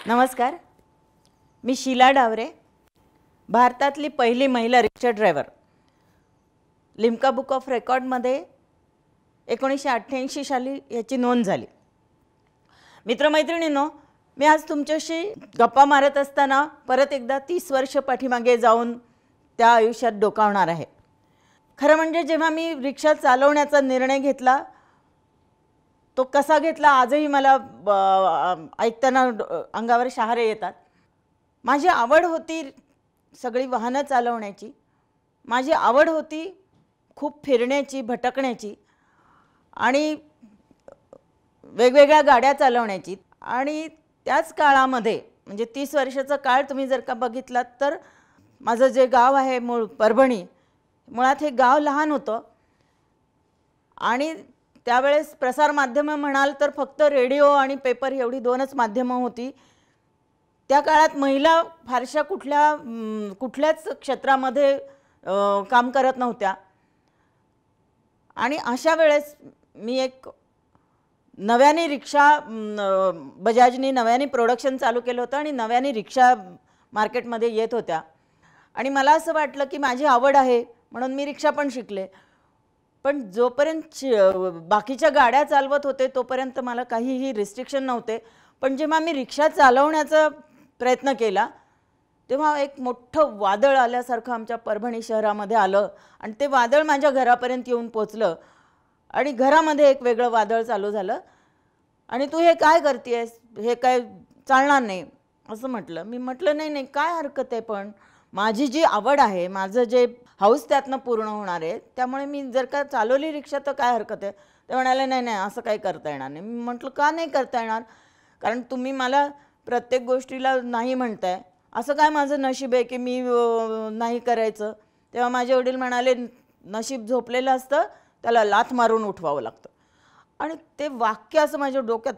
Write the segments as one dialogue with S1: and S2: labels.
S1: नमस्कार, मी शीला डावरे, भारतातली पहिली महिला रिक्षा ड्रायव्हर. लिम्का बुक ऑफ रेकॉर्डमध्ये 1988 साली याची नोंद झाली. मित्रमैत्रिणींनो, मी आज तुमच्याशी गप्पा मारत असताना परत एकदा 30 वर्ष पाठीमागे जाऊन त्या आयुष्यात डोकावणार आहे. खरं म्हणजे जेव्हा मी रिक्षा चालवण्याचा निर्णय घेतला तो कसा घेतला आजही मला ऐकताना अंगावर शहारे येतात. माझी आवड होती सगळी वाहनं चालवण्याची, माझी आवड होती खूप फिरण्याची, भटकण्याची आणि वेगवेगळ्या गाड्या चालवण्याची. आणि त्याच काळामध्ये म्हणजे 30 वर्षाचा काळ तुम्ही जर का बघितलात तर माझं जे गाव आहे मूळ परभणी, मुळात हे गाव लहान होतं आणि त्यावेळेस प्रसार माध्यमं म्हणाल तर फक्त रेडिओ आणि पेपर एवढी दोनच माध्यमं होती. त्या काळात महिला फारशा कुठल्याच क्षेत्रामध्ये काम करत नव्हत्या. आणि अशा वेळेस मी एक नव्याने रिक्षा बजाजनी नव्याने प्रोडक्शन चालू केलं होतं आणि नव्याने रिक्षा मार्केटमध्ये येत होत्या आणि मला असं वाटलं की माझी आवड आहे म्हणून मी रिक्षा पण शिकले. पण जोपर्यंत बाकीच्या गाड्या चालवत होते तोपर्यंत मला काहीही रिस्ट्रिक्शन नव्हते. पण जेव्हा मी रिक्षा चालवण्याचा प्रयत्न केला तेव्हा एक मोठं वादळ आल्यासारखं आमच्या परभणी शहरामध्ये आलं आणि ते वादळ माझ्या घरापर्यंत येऊन पोचलं आणि घरामध्ये एक वेगळं वादळ चालू झालं. आणि तू हे काय करतेस, हे काय चालणार नाही असं म्हटलं. मी म्हटलं नाही नाही काय हरकत आहे, पण माझी जी आवड आहे, माझं जे हाऊस त्यातनं पूर्ण होणार आहे, त्यामुळे मी जर का चालवली रिक्षा तर काय हरकत आहे. ते म्हणाले नाही नाही असं काही करता येणार नाही. मी म्हटलं का नाही करता येणार, कारण तुम्ही मला प्रत्येक गोष्टीला नाही म्हणताय. असं काय माझं नशीब आहे की मी नाही करायचं. तेव्हा माझे वडील म्हणाले नशीब झोपलेलं असतं, त्याला लाथ मारून उठवावं लागतं. आणि ते वाक्य असं माझ्या डोक्यात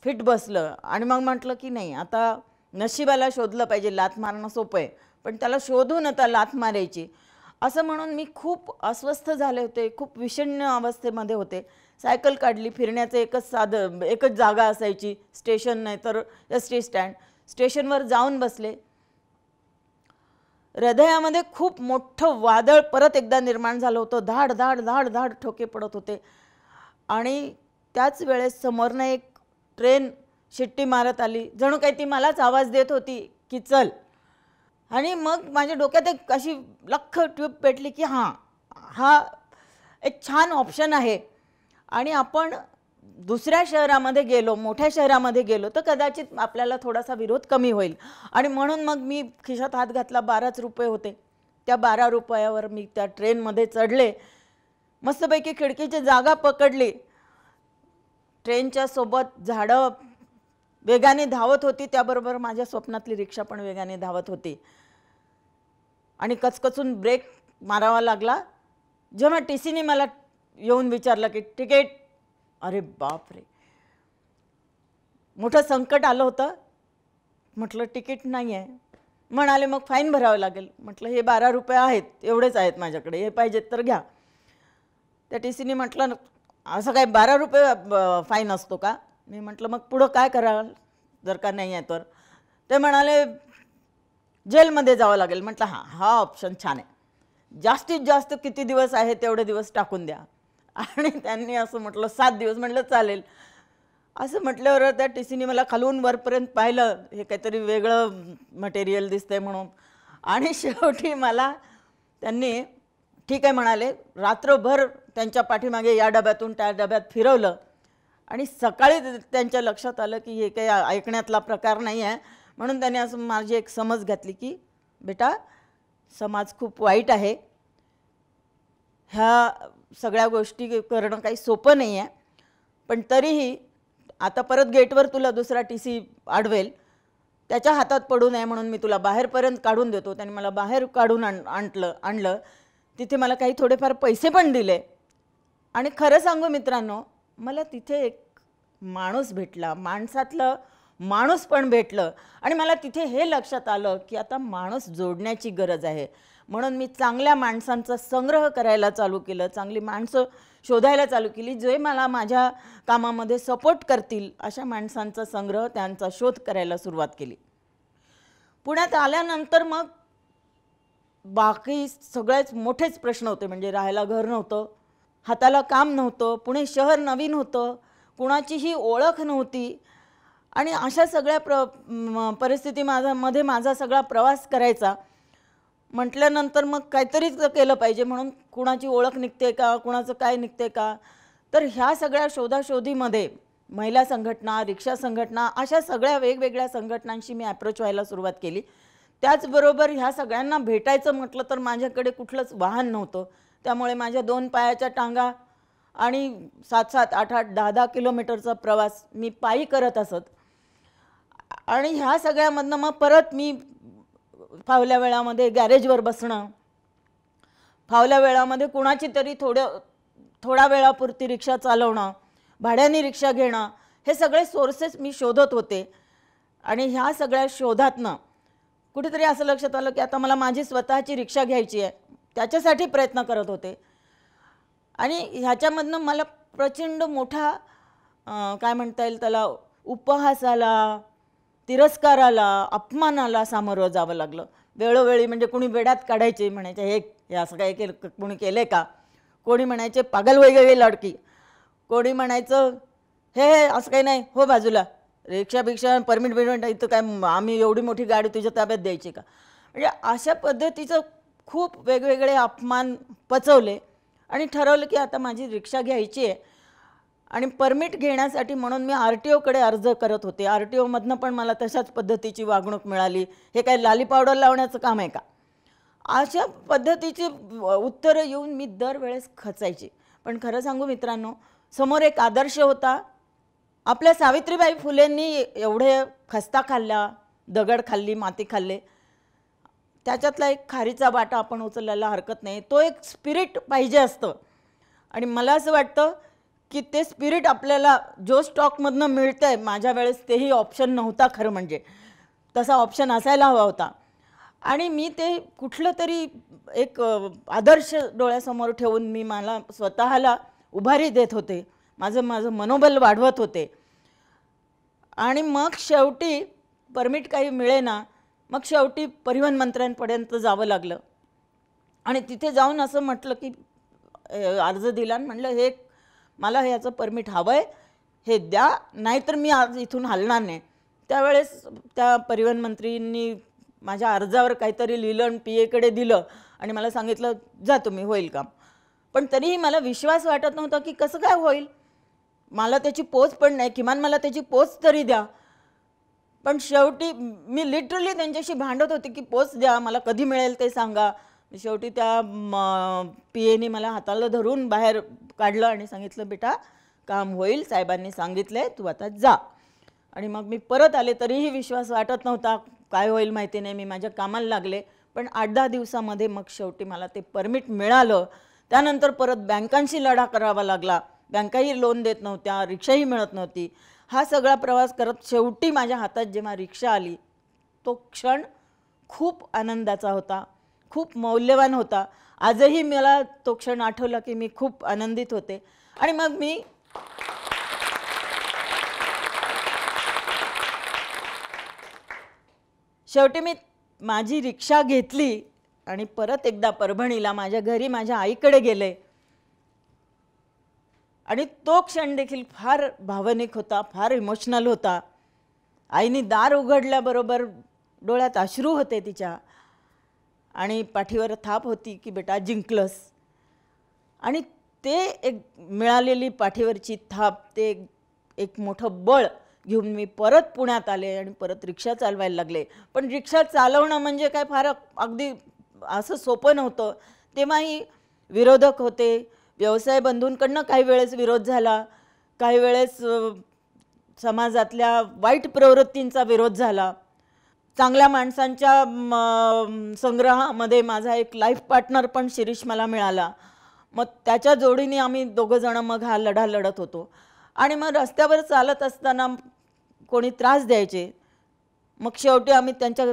S1: फिट बसलं आणि मग म्हटलं की नाही आता नशिबाला शोधलं पाहिजे. लाथ मारणं सोपं आहे पण त्याला शोधून आता लाथ मारायची. असं म्हणून मी खूप अस्वस्थ झाले होते, खूप विषण्ण अवस्थेमध्ये होते. सायकल काढली, फिरण्याचं एकच जागा असायची, स्टेशन नाही तर एस टी स्टँड. स्टेशनवर जाऊन बसले. हृदयामध्ये खूप मोठं वादळ परत एकदा निर्माण झालं होतं. धाड धाड धाड धाड ठोके पडत होते आणि त्याच वेळेस समोरनं एक ट्रेन शिट्टी मारत आली, जणू काही ती मलाच आवाज देत होती की चल. आणि मग माझ्या डोक्यात एक अशी लख्ख ट्यूब पेटली की हा एक छान ऑप्शन आहे आणि आपण दुसऱ्या शहरामध्ये गेलो, मोठ्या शहरामध्ये गेलो तर कदाचित आपल्याला थोडासा विरोध कमी होईल. आणि म्हणून मग मी खिशात हात घातला. 12 रुपये होते. त्या 12 रुपयावर मी त्या ट्रेनमध्ये चढले. मस्तपैकी खिडकीची जागा पकडली. ट्रेनच्या सोबत झाडं वेगाने धावत होती, त्याबरोबर माझ्या स्वप्नातली रिक्षा पण वेगाने धावत होती. आणि कचकचून ब्रेक मारावा लागला जेव्हा टीसीने मला येऊन विचारलं की तिकीट. अरे बापरे, मोठं संकट आलं होतं. म्हटलं तिकीट नाही आहे. म्हणाले मग फाईन भरावं लागेल. म्हटलं हे 12 रुपये आहेत, एवढेच आहेत माझ्याकडे, हे पाहिजेत तर घ्या. त्या टीसीने म्हटलं असं काय 12 रुपये फाईन असतो का. मी म्हटलं मग पुढं काय कराल जर का नाही आहे तर. ते म्हणाले जेलमध्ये जावं लागेल. म्हटलं हा ऑप्शन छान आहे, जास्तीत जास्त किती दिवस आहे तेवढे दिवस टाकून द्या. आणि त्यांनी असं म्हटलं 7 दिवस. म्हटलं चालेल. असं म्हटल्यावर त्या टीसीने मला खालून वरपर्यंत पाहिलं, हे काहीतरी वेगळं मटेरियल दिसतंय म्हणून. आणि शेवटी मला त्यांनी ठीक आहे म्हणाले. रात्रभर त्यांच्या पाठीमागे या डब्यातून त्या डब्यात फिरवलं आणि सकाळी त्यांच्या लक्षात आलं की हे काही ऐकण्यातला प्रकार नाही आहे. म्हणून त्यांनी असं माझी एक समज घातली की बेटा समाज खूप वाईट आहे, ह्या सगळ्या गोष्टी करणं काही सोपं नाही आहे, पण तरीही आता परत गेटवर तुला दुसरा टीसी अडवेल, त्याच्या हातात पडू नये म्हणून मी तुला बाहेरपर्यंत काढून देतो. त्यांनी मला बाहेर काढून आणलं. तिथे मला काही थोडेफार पैसे पण दिले. आणि खरं सांगू मित्रांनो, मला तिथे एक माणूस भेटला, माणसातलं माणूस पण भेटलं. आणि मला तिथे हे लक्षात आलं की आता माणूस जोडण्याची गरज आहे. म्हणून मी चांगल्या माणसांचा संग्रह करायला चालू केलं. चांगली माणसं शोधायला चालू केली, जे मला माझ्या कामामध्ये सपोर्ट करतील अशा माणसांचा संग्रह, त्यांचा शोध करायला सुरुवात केली. पुण्यात आल्यानंतर मग बाकी सगळेच मोठेच प्रश्न होते. म्हणजे राहायला घर नव्हतं, हाताला काम नव्हतं, पुणे शहर नवीन होतं, कुणाचीही ओळख नव्हती आणि अशा सगळ्या परिस्थितीमध्ये माझा सगळा प्रवास करायचा म्हटल्यानंतर मग काहीतरी केलं पाहिजे. म्हणून कुणाची ओळख निघते का, कुणाचं काय निघते का, तर ह्या सगळ्या शोधाशोधीमध्ये महिला संघटना, रिक्षा संघटना, अशा सगळ्या वेगवेगळ्या संघटनांशी मी ॲप्रोच व्हायला सुरुवात केली. त्याचबरोबर ह्या सगळ्यांना भेटायचं म्हटलं तर माझ्याकडे कुठलंच वाहन नव्हतं. त्यामुळे माझ्या 2 पायाच्या टांगा आणि 7-7, 8-8, 10-10 किलोमीटरचा प्रवास मी पायी करत असत. आणि ह्या सगळ्यामधनं मग परत मी फावल्या वेळामध्ये गॅरेजवर बसणं, फावल्या वेळामध्ये कुणाची तरी थोडा वेळापुरती रिक्षा चालवणं, भाड्याने रिक्षा घेणं, हे सगळे सोर्सेस मी शोधत होते. आणि ह्या सगळ्या शोधातनं कुठेतरी असं लक्षात आलं की आता मला माझी स्वतःची रिक्षा घ्यायची आहे. त्याच्यासाठी प्रयत्न करत होते. आणि ह्याच्यामधनं मला प्रचंड मोठा काय म्हणता येईल त्याला, उपहासाला, तिरस्काराला, अपमानाला सामोरं जावं लागलं. वेळोवेळी म्हणजे कोणी वेड्यात काढायचे, म्हणायचे हे असं काय कोणी केलं का, कोणी म्हणायचे पागल वगैरे लडकी, कोणी म्हणायचं हे असं काही नाही, हो बाजूला, रिक्षापेक्षा परमिट इथं काय आम्ही एवढी मोठी गाडी तुझ्या ताब्यात द्यायची का. म्हणजे अशा पद्धतीचं खूप वेगवेगळे अपमान पचवले आणि ठरवलं की आता माझी रिक्षा घ्यायची आहे. आणि परमिट घेण्यासाठी म्हणून मी RTOकडे अर्ज करत होते. RTOमधनं पण मला तशाच पद्धतीची वागणूक मिळाली. हे काय लाली पावडर लावण्याचं काम आहे का, अशा पद्धतीची उत्तरं येऊन मी दरवेळेस खचायची. पण खरं सांगू मित्रांनो, समोर एक आदर्श होता. आपल्या सावित्रीबाई फुलेंनी एवढे खस्ता खाल्ल्या, दगड खाल्ली, माती खाल्ले, त्याच्यातला एक खारीचा वाटा आपण उचलायला हरकत नाही. तो एक स्पिरिट पाहिजे असतं. आणि मला असं वाटतं की ते स्पिरिट आपल्याला जो स्टॉकमधनं मिळतं आहे, माझ्या वेळेस तेही ऑप्शन नव्हता. खरं म्हणजे तसा ऑप्शन असायला हवा होता. आणि मी ते कुठलं तरी एक आदर्श डोळ्यासमोर ठेवून मी मला स्वतःला उभारी देत होते, माझं मनोबल वाढवत होते. आणि मग शेवटी परमिट काही मिळेना. मग शेवटी परिवहन मंत्र्यांपर्यंत जावं लागलं. आणि तिथे जाऊन असं म्हटलं की अर्ज दिला आणि म्हटलं हे मला ह्याचं परमिट हवं आहे, हे द्या, नाहीतर मी आज इथून हलणार नाही. त्यावेळेस त्या परिवहन मंत्रींनी माझ्या अर्जावर काहीतरी लिहिलं आणि PAकडे दिलं आणि मला सांगितलं जा तुम्ही, होईल काम. पण तरीही मला विश्वास वाटत नव्हता की कसं काय होईल. मला त्याची पोच पण नाही, किमान मला त्याची पोच तरी द्या. पण शेवटी मी लिटरली त्यांच्याशी भांडत होते की पोच द्या, मला कधी मिळेल ते सांगा. शेवटी त्या PAने मला हाताला धरून बाहेर काढलं आणि सांगितलं बेटा काम होईल, साहेबांनी सांगितलं तू आता जा. आणि मग मी परत आले. तरीही विश्वास वाटत नव्हता, काय होईल माहिती नाही. मी माझ्या कामाला लागले. पण 8-10 दिवसामध्ये मग शेवटी मला ते परमिट मिळालं. त्यानंतर परत बँकांशी लढा करावा लागला. बँकाही लोन देत नव्हत्या, रिक्षाही मिळत नव्हती. हा सगळा प्रवास करत शेवटी माझ्या हातात जेव्हा रिक्षा आली, तो क्षण खूप आनंदाचा होता, खूप मौल्यवान होता. आजही मला तो क्षण आठवला की मी खूप आनंदित होते. आणि मग मी शेवटी माझी रिक्षा घेतली आणि परत एकदा परभणीला माझ्या घरी माझ्या आईकडे गेले. आणि तो क्षण देखील फार भावनिक होता, फार इमोशनल होता. आईने दार उघडल्याबरोबर डोळ्यात अश्रू होते तिच्या आणि पाठीवर थाप होती की बेटा जिंकलंस. आणि ते एक मिळालेली पाठीवरची थाप, ते एक मोठं बळ घेऊन मी परत पुण्यात आले आणि परत रिक्षा चालवायला लागले. पण रिक्षा चालवणं म्हणजे काय फार अगदी असं सोपं नव्हतं. तेव्हाही विरोधक होते. व्यवसाय बंधूंकडनं काही वेळेस विरोध झाला, काही वेळेस समाजातल्या वाईट प्रवृत्तींचा विरोध झाला. चांगल्या माणसांच्या संग्रहामध्ये माझा एक लाईफ पार्टनर पण शिरीष मला मिळाला. मग त्याच्या जोडीने आम्ही दोघंजणं मग हा लढा लढत होतो. आणि मग रस्त्यावर चालत असताना कोणी त्रास द्यायचे, मग शेवटी आम्ही त्यांच्या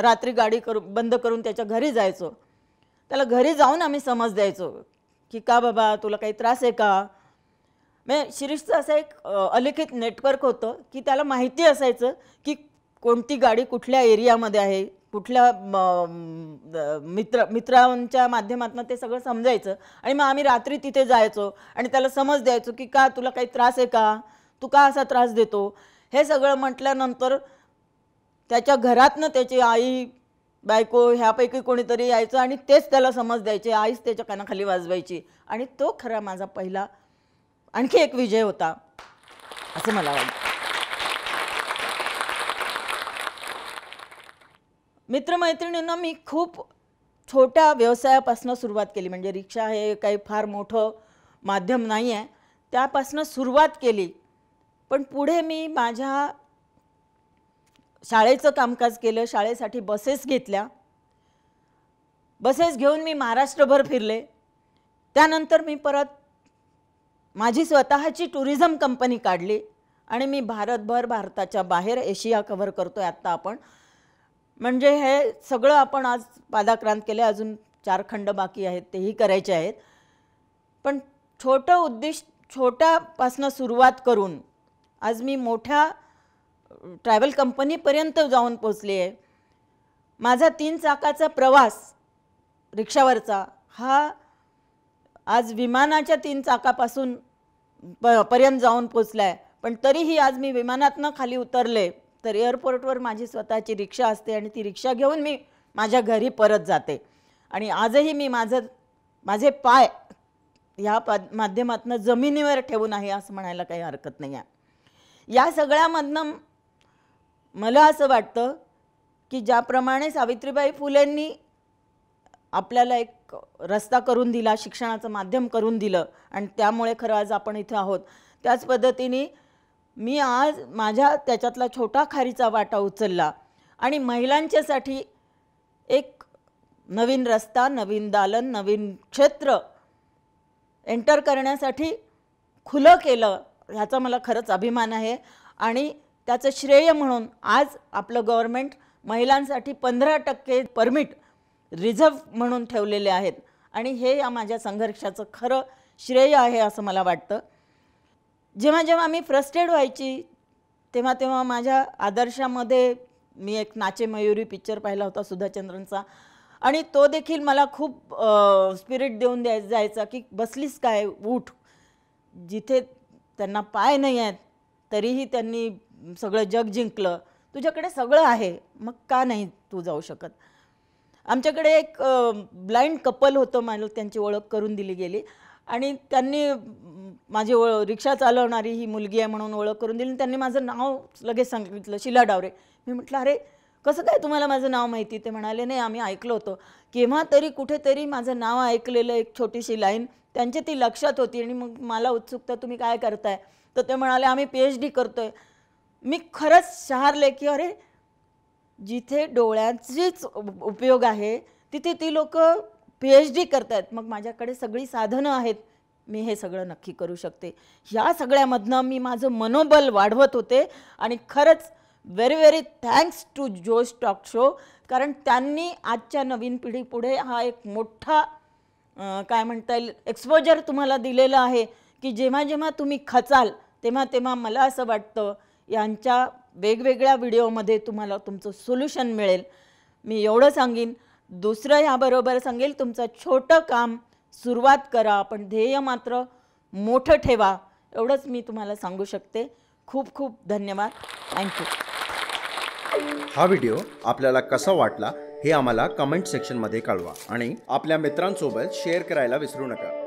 S1: रात्री गाडी बंद करून त्याच्या घरी जायचो. त्याला घरी जाऊन आम्ही समज द्यायचो की का बाबा तुला काही त्रास आहे का. म्हणजे शिरीषचं असं एक अलिखित नेटवर्क होतं की त्याला माहिती असायचं की कोणती गाडी कुठल्या एरियामध्ये आहे, कुठल्या मित्रांच्या माध्यमातून ते सगळं समजायचं. आणि मग आम्ही रात्री तिथे जायचो आणि त्याला समज द्यायचो की का तुला काही त्रास आहे का, तू का असा त्रास देतो. हे सगळं म्हटल्यानंतर त्याच्या घरातनं त्याची आई बायको ह्यापैकी कोणीतरी यायचं आणि तेच त्याला समज द्यायचे, आईच त्याच्या कानाखाली वाजवायची. आणि तो खरा माझा पहिला आणखी एक विजय होता असं मला वाटतं. मित्रमैत्रिणींना मी खूप छोट्या व्यवसायापासून सुरुवात केली. म्हणजे रिक्षा हे काही फार मोठं माध्यम नाही आहे, त्यापासून सुरुवात केली. पण पुढे मी माझ्या शाळेचं कामकाज केलं. शाळेसाठी बसेस घेतल्या. बसेस घेऊन मी महाराष्ट्रभर फिरले. त्यानंतर मी परत माझी स्वतःची टुरिझम कंपनी काढली आणि मी भारतभर, भारताच्या बाहेर, एशिया कव्हर करतोय आत्ता आपण. म्हणजे हे सगळं आपण आज पादाक्रांत केले. अजून 4 खंड बाकी आहेत, तेही करायचे आहेत. पण छोटं उद्दिष्ट, छोट्यापासून सुरुवात करून आज मी मोठ्या ट्रॅव्हल कंपनीपर्यंत जाऊन पोचले आहे. माझा 3 चाकाचा प्रवास रिक्षावरचा हा आज विमानाच्या 3 चाकापासून पर्यंत जाऊन पोचला आहे. पण तरीही आज मी विमानातनं खाली उतरले तर एअरपोर्टवर माझी स्वतःची रिक्षा असते आणि ती रिक्षा घेऊन मी माझ्या घरी परत जाते. आणि आजही मी माझे पाय ह्या माध्यमातून जमिनीवर ठेवून आहे असं म्हणायला काही हरकत नाही आहे. या सगळ्यामधनं मला असं वाटतं की ज्याप्रमाणे सावित्रीबाई फुलेंनी आपल्याला एक रस्ता करून दिला, शिक्षणाचं माध्यम करून दिलं आणि त्यामुळे खरं आज आपण इथं आहोत, त्याच पद्धतीने मी आज माझ्या त्याच्यातला छोटा खारीचा वाटा उचलला आणि महिलांच्यासाठी एक नवीन रस्ता, नवीन दालन, नवीन क्षेत्र एंटर करण्यासाठी खुलं केलं. ह्याचा मला खरंच अभिमान आहे. आणि त्याचं श्रेय म्हणून आज आपलं गव्हर्नमेंट महिलांसाठी 15% परमिट रिझर्व म्हणून ठेवलेले आहेत. आणि हे या माझ्या संघर्षाचं खरं श्रेय आहे असं मला वाटतं. जेव्हा जेव्हा मी फ्रस्ट्रेट व्हायची तेव्हा तेव्हा माझ्या आदर्शामध्ये मी एक नाचे मयुरी पिक्चर पाहिला होता सुधाचंद्रनचा आणि तो देखील मला खूप स्पिरिट देऊन जायचा की बसलीस काय, उठ. जिथे त्यांना पाय नाही आहेत तरीही त्यांनी सगळं जग जिंकलं. तुझ्याकडे सगळं आहे, मग का नाही तू जाऊ शकत. आमच्याकडे एक ब्लाइंड कपल होतं, मला त्यांची ओळख करून दिली गेली आणि त्यांनी माझी रिक्षा चालवणारी ही मुलगी आहे म्हणून ओळख करून दिली. त्यांनी माझं नाव लगेच सांगितलं, शीला डावरे. मी म्हटलं अरे कसं काय तुम्हाला माझं नाव माहिती. ते म्हणाले नाही आम्ही ऐकलं होतं. केव्हा तरी कुठेतरी माझं नाव ऐकलेलं एक छोटीशी लाईन त्यांची ती लक्षात होती आणि मग मला उत्सुकता तुम्ही काय करताय. तर ते म्हणाले आम्ही PhD करतोय. मी खरंच शहारले की अरे जिथे डोळ्यांचीच उपयोग आहे तिथे ती लोक PhD करतायत, मग माझ्याकडे सगळी साधनं आहेत, मी हे सगळं नक्की करू शकते. ह्या सगळ्यामधनं मी माझं मनोबल वाढवत होते आणि खरंच व्हेरी थँक्स टू जोश टॉक शो, कारण त्यांनी आजच्या नवीन पिढीपुढे हा एक मोठा काय म्हणता येईल एक्सपोजर तुम्हाला दिलेलं आहे की जेव्हा जेव्हा तुम्ही खचाल तेव्हा तेव्हा मला असं वाटतं यांच्या वेगवेगळ्या व्हिडिओमध्ये तुम्हाला तुमचं सोल्युशन मिळेल. मी एवढं सांगीन. दुसरं ह्याबरोबर सांगेल तुमचं छोटं काम सुरुवात करा पण ध्येय मात्र मोठं ठेवा. एवढंच मी तुम्हाला सांगू शकते. खूप खूप धन्यवाद. थँक्यू.
S2: हा व्हिडिओ आपल्याला कसा वाटला हे आम्हाला कमेंट सेक्शनमध्ये कळवा आणि आपल्या मित्रांसोबत शेअर करायला विसरू नका.